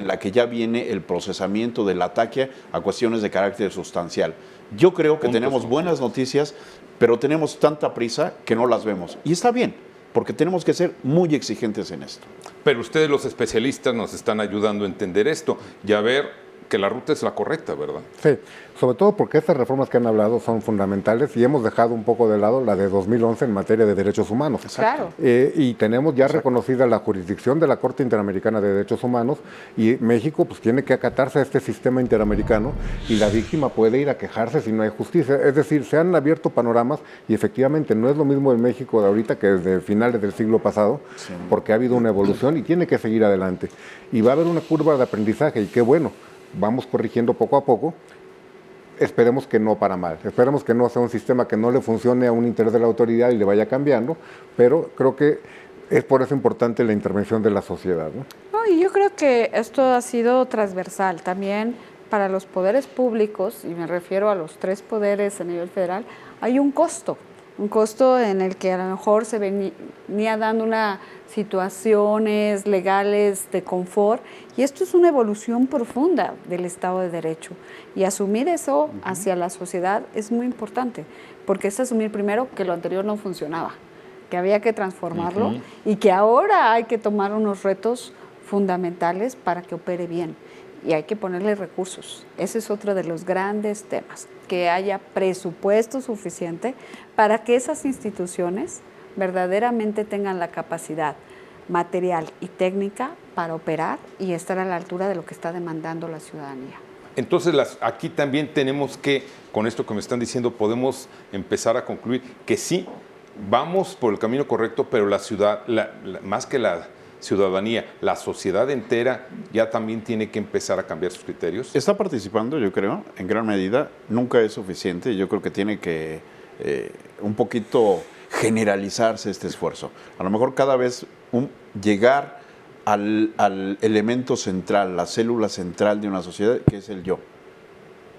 la que ya viene el procesamiento del ataque a cuestiones de carácter sustancial. Yo creo que Puntos tenemos buenas noticias, pero tenemos tanta prisa que no las vemos. Y está bien, porque tenemos que ser muy exigentes en esto. Pero ustedes, los especialistas, nos están ayudando a entender esto y a ver que la ruta es la correcta, ¿verdad? Sí, sobre todo porque estas reformas que han hablado son fundamentales y hemos dejado un poco de lado la de 2011 en materia de derechos humanos. Claro. Y tenemos ya reconocida la jurisdicción de la Corte Interamericana de Derechos Humanos y México pues tiene que acatarse a este sistema interamericano y la víctima puede ir a quejarse si no hay justicia. Es decir, se han abierto panoramas y efectivamente no es lo mismo el México de ahorita que desde finales del siglo pasado, porque ha habido una evolución y tiene que seguir adelante. Y va a haber una curva de aprendizaje y qué bueno. Vamos corrigiendo poco a poco, esperemos que no para mal, esperemos que no sea un sistema que no le funcione a un interés de la autoridad y le vaya cambiando, pero creo que es por eso importante la intervención de la sociedad, ¿no? No, y yo creo que esto ha sido transversal también para los poderes públicos, y me refiero a los 3 poderes a nivel federal, hay un costo en el que a lo mejor se venía dando unas situaciones legales de confort, y esto es una evolución profunda del Estado de Derecho, y asumir eso hacia la sociedad es muy importante, porque es asumir primero que lo anterior no funcionaba, que había que transformarlo y que ahora hay que tomar unos retos fundamentales para que opere bien. Y hay que ponerle recursos. Ese es otro de los grandes temas, que haya presupuesto suficiente para que esas instituciones verdaderamente tengan la capacidad material y técnica para operar y estar a la altura de lo que está demandando la ciudadanía. Entonces, aquí también tenemos que, con esto que me están diciendo, podemos empezar a concluir que sí, vamos por el camino correcto, pero la ciudad, más que la ciudadanía, la sociedad entera ya también tiene que empezar a cambiar sus criterios. Está participando, yo creo, en gran medida. Nunca es suficiente. Yo creo que tiene que un poquito generalizarse este esfuerzo. A lo mejor cada vez llegar al elemento central, la célula central de una sociedad, que es el yo.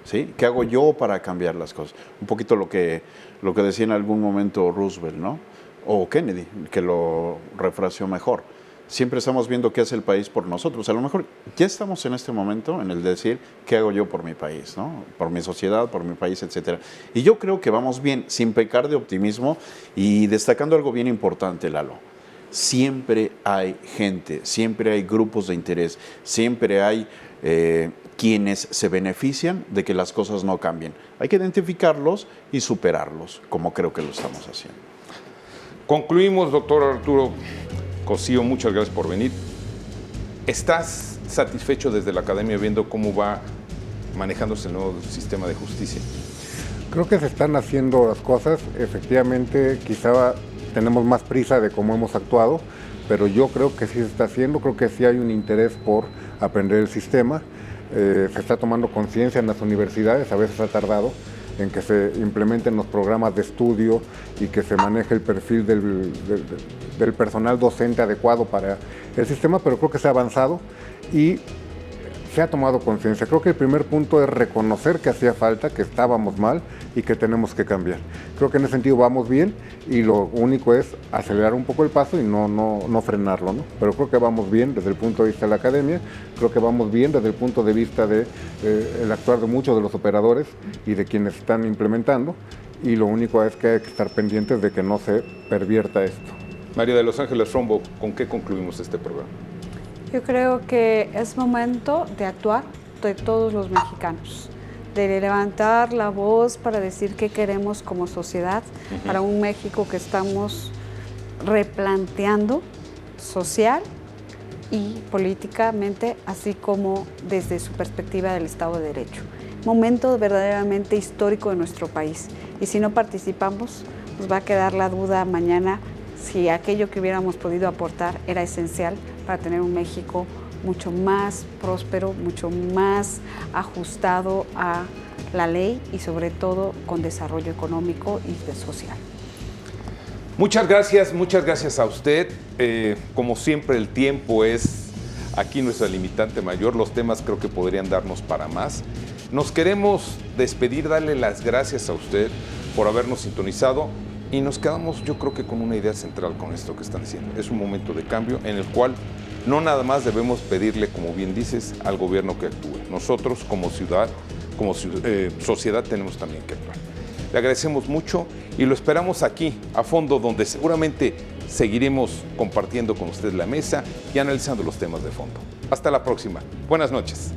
¿Sí? ¿Qué hago yo para cambiar las cosas? Un poquito lo que decía en algún momento Roosevelt, ¿no? O Kennedy, que lo refraseó mejor. Siempre estamos viendo qué hace el país por nosotros. A lo mejor ya estamos en este momento en el decir qué hago yo por mi país, ¿no? Por mi sociedad, por mi país, etcétera. Y yo creo que vamos bien, sin pecar de optimismo y destacando algo bien importante, Lalo. Siempre hay gente, siempre hay grupos de interés, siempre hay quienes se benefician de que las cosas no cambien. Hay que identificarlos y superarlos, como creo que lo estamos haciendo. Concluimos, doctor Arturo Cosío, muchas gracias por venir. ¿Estás satisfecho desde la academia viendo cómo va manejándose el nuevo sistema de justicia? Creo que se están haciendo las cosas, efectivamente quizá tenemos más prisa de cómo hemos actuado, pero yo creo que sí se está haciendo, creo que sí hay un interés por aprender el sistema, se está tomando conciencia en las universidades, a veces ha tardado en que se implementen los programas de estudio y que se maneje el perfil del personal docente adecuado para el sistema, pero creo que se ha avanzado y se ha tomado conciencia. Creo que el primer punto es reconocer que hacía falta, que estábamos mal y que tenemos que cambiar. Creo que en ese sentido vamos bien y lo único es acelerar un poco el paso y no frenarlo, ¿no? Pero creo que vamos bien desde el punto de vista de la academia, creo que vamos bien desde el punto de vista de el actuar de muchos de los operadores y de quienes están implementando, y lo único es que hay que estar pendientes de que no se pervierta esto. María de Los Ángeles Rombo, ¿con qué concluimos este programa? Yo creo que es momento de actuar de todos los mexicanos, de levantar la voz para decir qué queremos como sociedad, para un México que estamos replanteando social y políticamente, así como desde su perspectiva del Estado de Derecho. Momento verdaderamente histórico de nuestro país, y si no participamos, nos va a quedar la duda mañana si aquello que hubiéramos podido aportar era esencial para tener un México mucho más próspero, mucho más ajustado a la ley y sobre todo con desarrollo económico y social. Muchas gracias a usted. Como siempre, el tiempo es aquí nuestra limitante mayor. Los temas creo que podrían darnos para más. Nos queremos despedir, darle las gracias a usted por habernos sintonizado y nos quedamos, yo creo que con una idea central con esto que están haciendo. Es un momento de cambio en el cual no nada más debemos pedirle, como bien dices, al gobierno que actúe. Nosotros como ciudad, como sociedad tenemos también que actuar. Le agradecemos mucho y lo esperamos aquí, a fondo, donde seguramente seguiremos compartiendo con usted la mesa y analizando los temas de fondo. Hasta la próxima. Buenas noches.